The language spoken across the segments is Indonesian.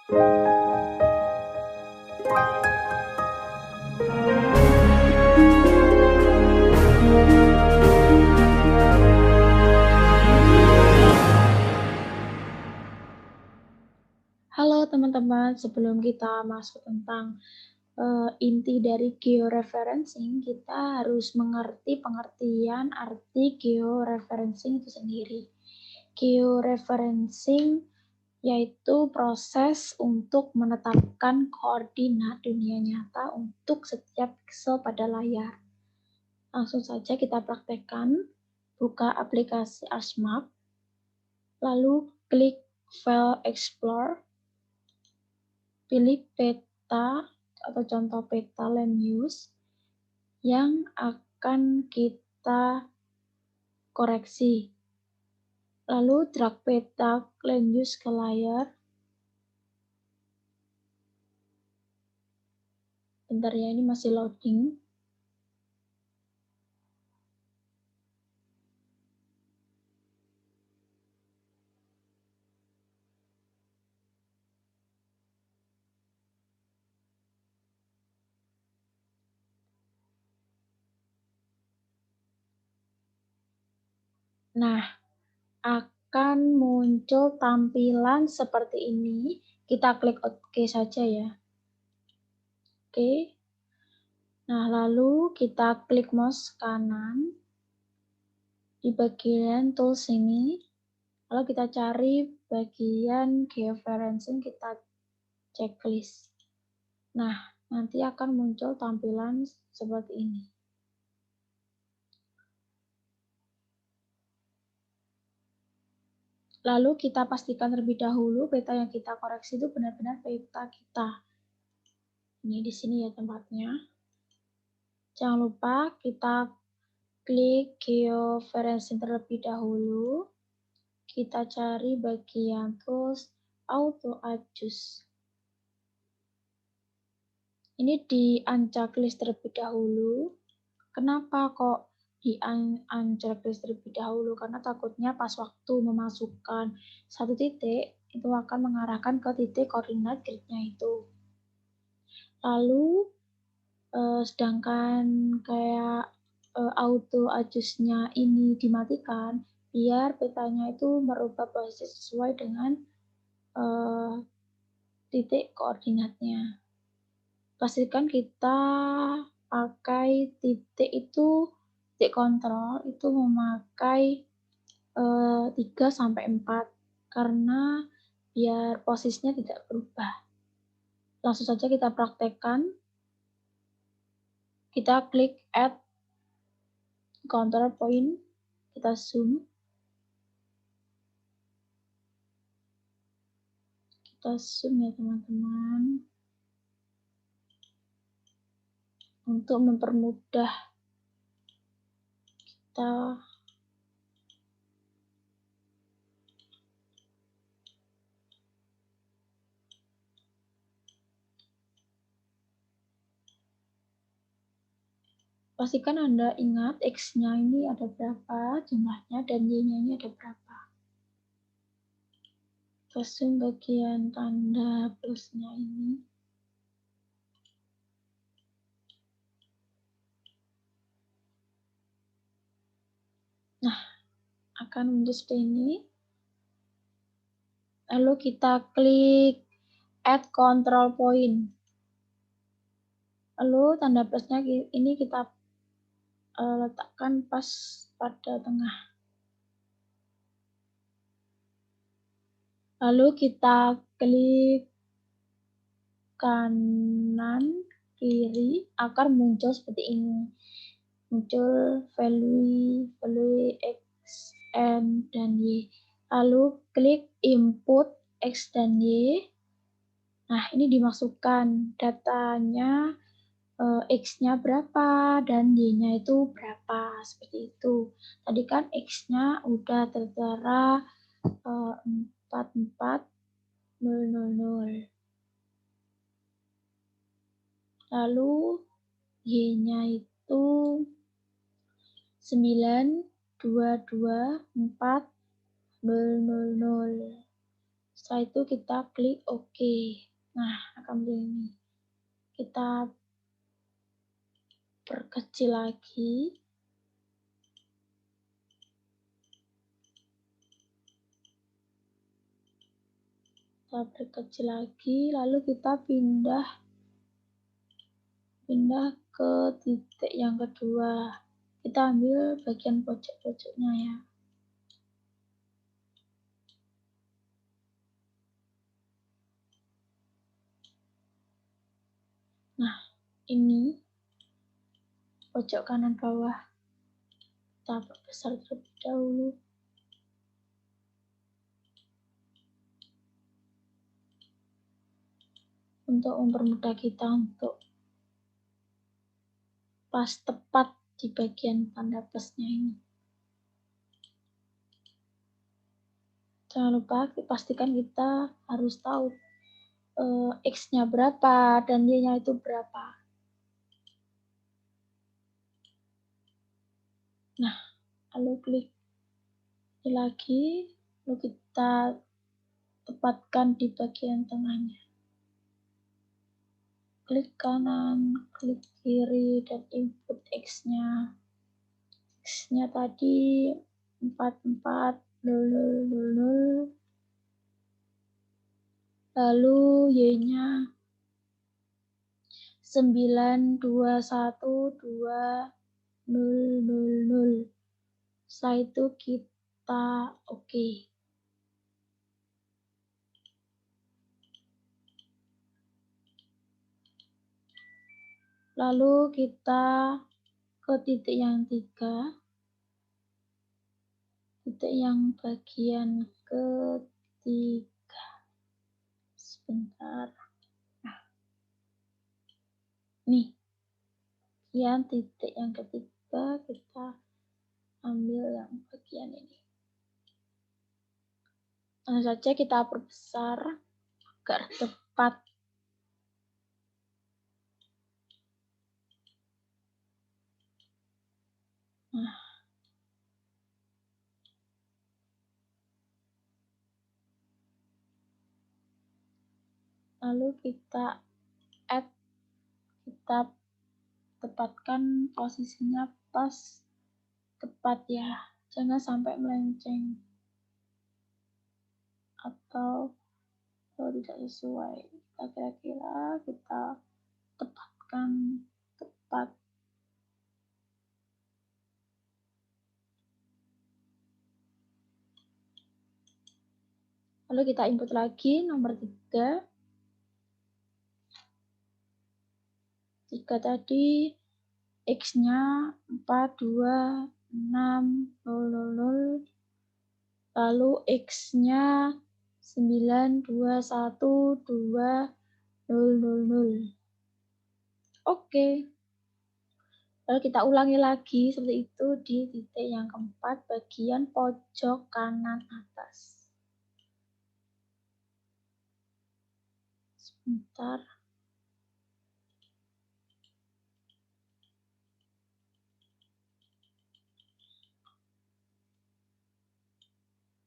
Halo teman-teman, sebelum kita masuk tentang inti dari georeferencing, kita harus mengerti pengertian arti georeferencing itu sendiri. Georeferencing yaitu proses untuk menetapkan koordinat dunia nyata untuk setiap pixel pada layar. Langsung saja kita praktekkan. Buka aplikasi ArcMap, lalu klik File Explorer, pilih peta atau contoh peta land use yang akan kita koreksi. Lalu drag peta land use ke layar. Bentar ya, ini masih loading. Nah, akan muncul tampilan seperti ini. Kita klik OK saja ya. Oke. Nah, lalu kita klik mouse kanan di bagian tools ini. Lalu kita cari bagian georeferencing, kita checklist. Nah, nanti akan muncul tampilan seperti ini. Lalu kita pastikan terlebih dahulu peta yang kita koreksi itu benar-benar peta kita. Ini di sini ya tempatnya. Jangan lupa kita klik georeferencing terlebih dahulu. Kita cari bagian tools auto adjust. Ini di unchecklist terlebih dahulu. Kenapa kok di unchecklist terlebih dahulu? Karena takutnya pas waktu memasukkan satu titik, itu akan mengarahkan ke titik koordinat gridnya itu. Lalu, sedangkan kayak auto adjust-nya ini dimatikan, biar petanya itu merubah posisi sesuai dengan titik koordinatnya. Pastikan kita pakai titik kontrol itu memakai 3-4 karena biar posisinya tidak berubah. Langsung saja kita praktekkan. Kita klik add control point, kita zoom. Kita zoom ya teman-teman. Untuk mempermudah kita pastikan Anda ingat X-nya ini ada berapa jumlahnya dan Y-nya ini ada berapa. Kita zoom bagian tanda plusnya ini. Nah, akan muncul seperti ini. Lalu kita klik add control point. Lalu tanda plusnya ini kita letakkan pas pada tengah. Lalu kita klik kanan, kiri, akan muncul seperti ini. Muncul value X, N, dan Y. Lalu klik input X dan Y. Nah, ini dimasukkan datanya, X-nya berapa dan Y-nya itu berapa, seperti itu. Tadi kan X-nya udah tertera 44000. Lalu Y-nya itu 922400. Setelah itu kita klik OK. Nah, akan begini. Kita perkecil lagi. Kita perkecil lagi, lalu kita pindah ke titik yang kedua. Kita ambil bagian pojok-pojoknya ya. Nah, ini pojok kanan bawah. Kita perbesar terlebih dahulu. Untuk mempermudah kita untuk pas tepat di bagian tanda plusnya ini. Jangan lupa pastikan kita harus tahu X-nya berapa dan Y-nya itu berapa. Nah, lalu klik lagi, lalu kita tepatkan di bagian tengahnya. Klik kanan, klik kiri, dan input X-nya. X-nya tadi 440000, lalu Y-nya 921200. Setelah itu kita OK. Lalu kita ke titik yang 3, titik yang bagian ketiga. Sebentar. Nah, nih, bagian titik yang ketiga kita ambil yang bagian ini. Langsung saja kita perbesar agar tepat. Nah, lalu kita add, kita tepatkan posisinya pas tepat ya, jangan sampai melenceng atau tidak sesuai. Kita kira-kira kita tepatkan tepat. Lalu kita input lagi nomor 3. 3 tadi X-nya 426000, lalu X-nya 921200. Oke. Lalu kita ulangi lagi seperti itu di titik yang keempat, bagian pojok kanan atas. Sebentar.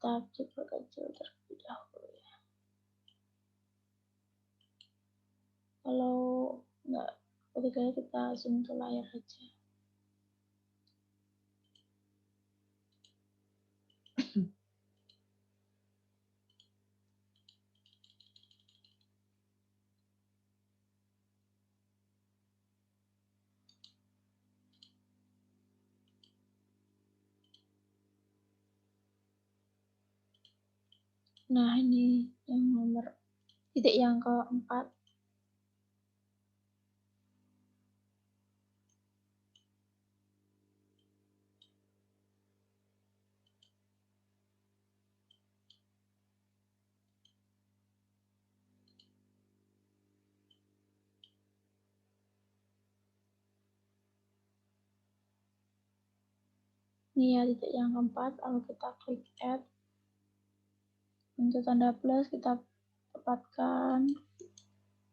Kita coba kecil terlebih dahulu ya. Kalau enggak, ketiganya kita zoom ke layar aja. Nah, ini yang nomor titik yang keempat. Ini ya titik yang keempat, lalu kita klik add. Untuk tanda plus kita tepatkan,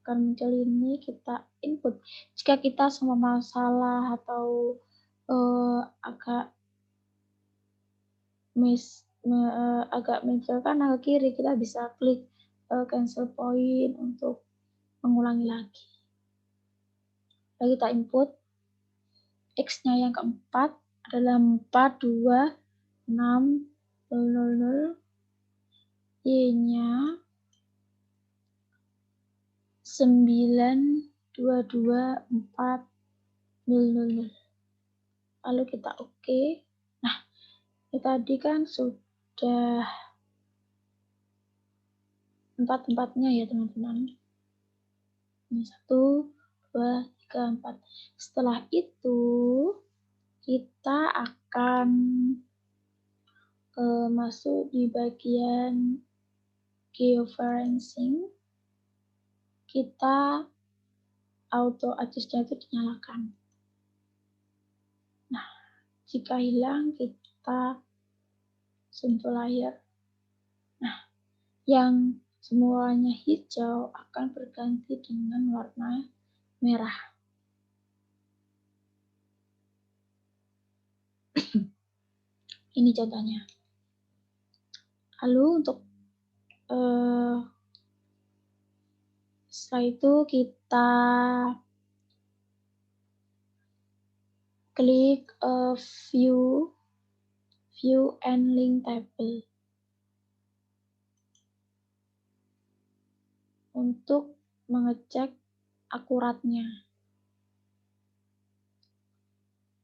akan muncul ini, kita input. Jika kita semua masalah atau agak agak mencolkan ke kiri, kita bisa klik cancel point untuk mengulangi lagi. Lalu kita input X-nya yang keempat adalah 4, 2, 6, 0, 0, Y-nya 9, 2, 2, 4, 0, 0, 0. Lalu kita oke. Nah, ini tadi kan sudah empat-empatnya ya teman-teman. Ini 1, 2, 3, 4. Setelah itu kita akan masuk di bagian georeferencing. Kita auto adjust-nya itu dinyalakan. Nah, jika hilang kita sentuh layar. Nah, yang semuanya hijau akan berganti dengan warna merah. Ini contohnya. Lalu untuk setelah itu kita klik view and link table untuk mengecek akuratnya.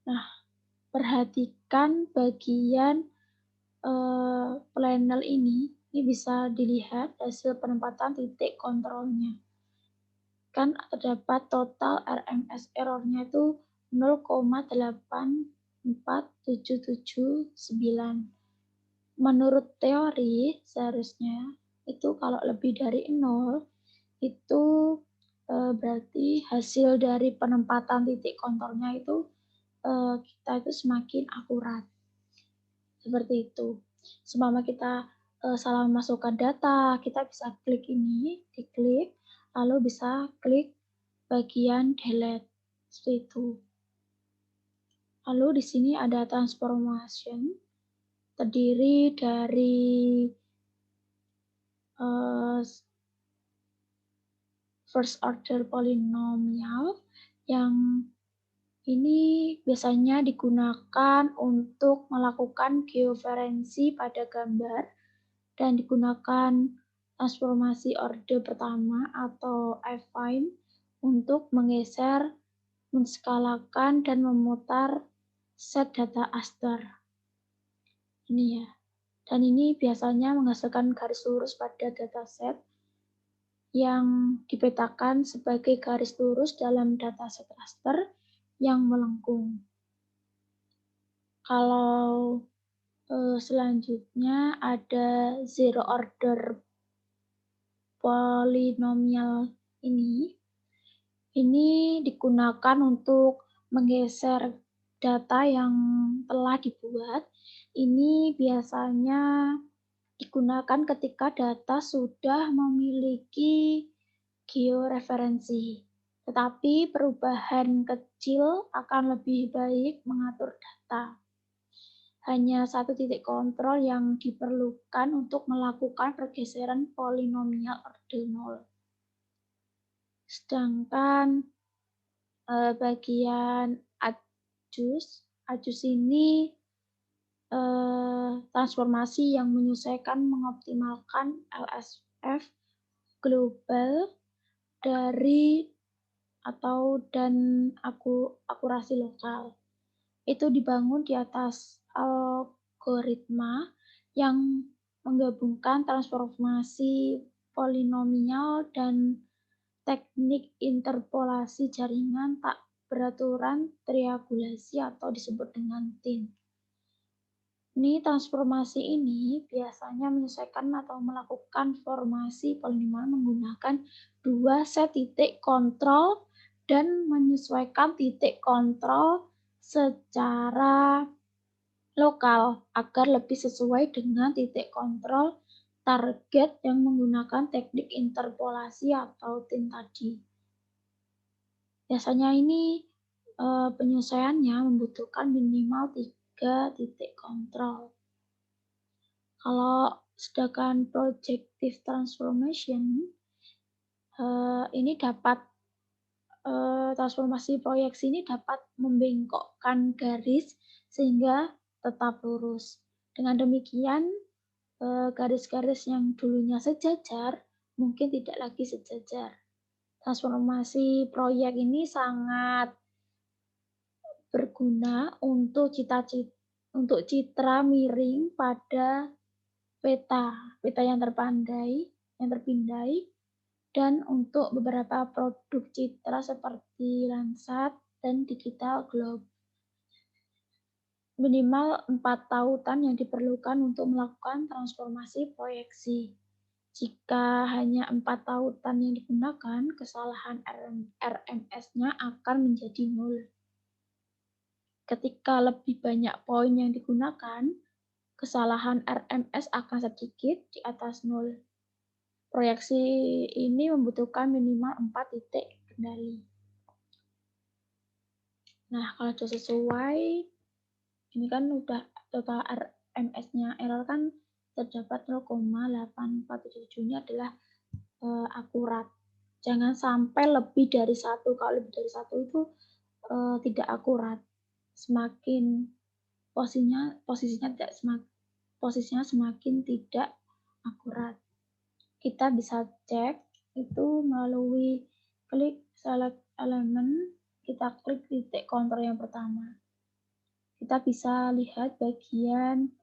Nah, perhatikan bagian panel ini bisa dilihat hasil penempatan titik kontrolnya. Kan terdapat total RMS error-nya itu 0,84779. Menurut teori seharusnya itu kalau lebih dari 0 itu berarti hasil dari penempatan titik kontrolnya itu kita itu semakin akurat. Seperti itu. Seumpama kita salah memasukkan data, kita bisa klik ini, diklik, lalu bisa klik bagian delete. Seperti itu. Lalu di sini ada transformation, terdiri dari first order polynomial yang ini biasanya digunakan untuk melakukan georeferensi pada gambar dan digunakan transformasi orde pertama atau affine untuk menggeser, menskalakan, dan memutar set data aster. Ini ya. Dan ini biasanya menghasilkan garis lurus pada dataset yang dipetakan sebagai garis lurus dalam dataset raster yang melengkung. Kalau selanjutnya ada zero order polinomial ini digunakan untuk menggeser data yang telah dibuat. Ini biasanya digunakan ketika data sudah memiliki georeferensi. Tetapi perubahan kecil akan lebih baik mengatur data. Hanya satu titik kontrol yang diperlukan untuk melakukan pergeseran polinomial orde 0. Sedangkan bagian adjust ini transformasi yang menyesuaikan mengoptimalkan LSF global dari dan akurasi lokal. Itu dibangun di atas algoritma yang menggabungkan transformasi polinomial dan teknik interpolasi jaringan tak beraturan triangulasi atau disebut dengan TIN. Ini transformasi ini biasanya menyesuaikan atau melakukan formasi polinomial menggunakan dua set titik kontrol dan menyesuaikan titik kontrol secara lokal agar lebih sesuai dengan titik kontrol target yang menggunakan teknik interpolasi atau TIN tadi. Biasanya ini penyesuaiannya membutuhkan minimal 3 titik kontrol. Kalau Sedangkan projective transformation ini dapat transformasi proyeksi ini dapat membengkokkan garis sehingga tetap lurus. Dengan demikian, garis-garis yang dulunya sejajar mungkin tidak lagi sejajar. Transformasi proyek ini sangat berguna untuk citra miring pada peta yang terpindai, dan untuk beberapa produk citra seperti Landsat dan Digital Globe. Minimal 4 tautan yang diperlukan untuk melakukan transformasi proyeksi. Jika hanya 4 tautan yang digunakan, kesalahan RMS-nya akan menjadi 0. Ketika lebih banyak poin yang digunakan, kesalahan RMS akan sedikit di atas 0. Proyeksi ini membutuhkan minimal 4 titik kendali. Nah, kalau sudah sesuai, ini kan udah total RMS-nya, error kan terdapat 0,8477, ini adalah akurat. Jangan sampai lebih dari 1. Kalau lebih dari 1 itu tidak akurat. Semakin posisinya semakin tidak akurat. Kita bisa cek itu melalui klik select element, kita klik titik kontur yang pertama. Kita bisa lihat bagian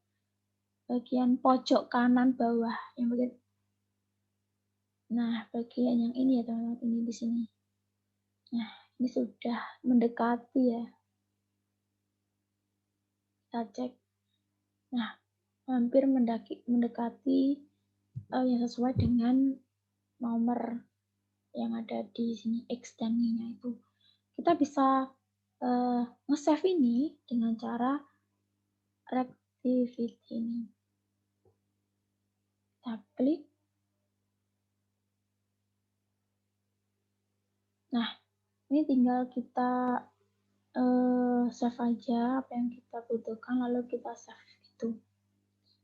pojok kanan bawah yang bagian. Nah, bagian yang ini ya teman-teman, ini di sini. Nah, ini sudah mendekati ya. Kita cek. Nah, hampir mendekati yang sesuai dengan nomor yang ada di sini, X dan Y-nya itu. Kita bisa nge-save ini dengan cara Reactivity ini. Kita klik. Nah, ini tinggal kita save aja apa yang kita butuhkan, lalu kita save itu.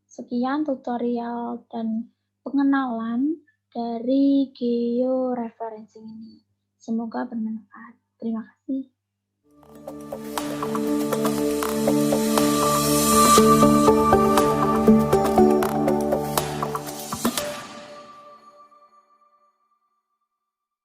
Sekian tutorial dan pengenalan dari georeferencing ini. Semoga bermanfaat. Terima kasih.